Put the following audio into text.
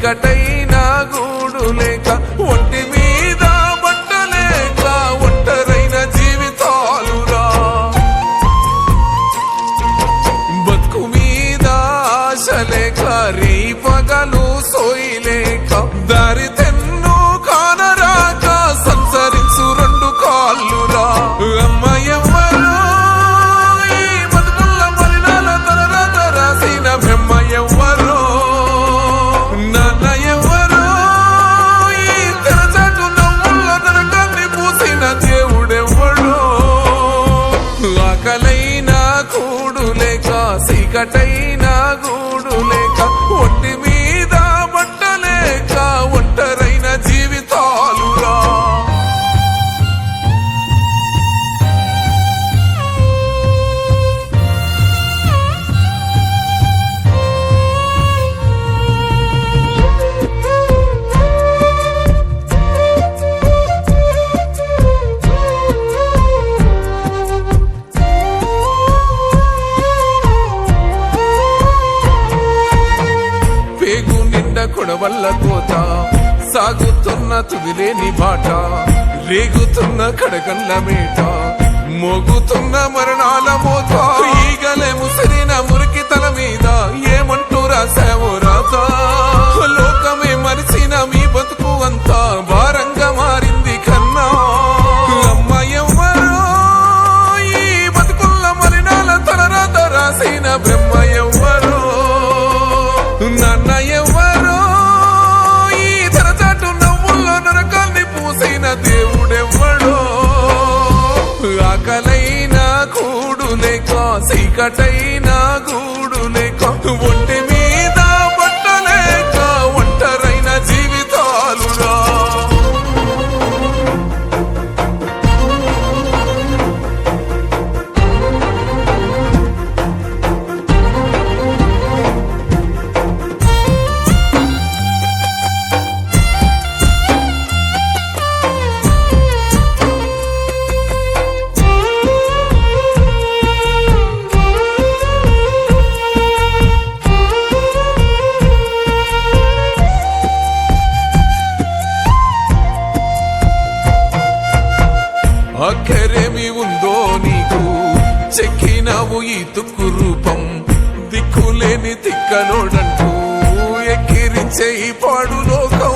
చీకటైన గూడు లేక ఒంటి మీద బట్టలేక ఒంటరైన జీవితాలురా బతుకు మీద ఆశ లేక రీ పగలు సోయిలేక దారి తెన్ను కానరాక సంచరించు రెండు కాళ్ళురా అమ్మ ఎవ్వరు ఈ బతుకుల్ల మలినాల తలరాత రాసిన బ్రహ్మ ఎవ్వరు నాన్న ఎవ్వరు ఈ తెరచాటు నవ్వుల్ల నరకాన్ని పూసిన దేవుడెవ్వడు ఆకలైన కూడు లేక చీకటైన గూడు లేక ఒంటి మీద బట్టలేక ఒంటరైన జీవితాలురా పేగు నిండా కొడవల్ల కోత సాగుతున్న తుదిలేని బాట రేగుతున్న కడగల్ల మేట మోగుతున్న మరణాల మోత ఈగలే ముసిరిన మురికి తల మీద ఏమంటూ రాసావో రాత లోకమే మరిచిన మీ బతుకు అంతా భారంగా మారింది కన్నా అమ్మ ఎవ్వరో ఈ బతుకుల్ల మలినాల తలరాత రాసిన బ్రహ్మ ఎవ్వరో నాన్న ఎవ్వరో ఈ తెరచాటు నవ్వుల్లో నరకాన్ని పూసిన దేవుడెవ్వడో ఆకలైన కూడు లేక చీకటైన గూడు లేక ఒంటి మీద బట్టలేక ఒంటరైన జీవితాలురా అక్కరేమి ఉందో నీకు చెక్కినావు ఈ తుక్కు రూపం దిక్కులేని తిక్కనోడంటూ ఎక్కిరించే ఈ పాడు లోకం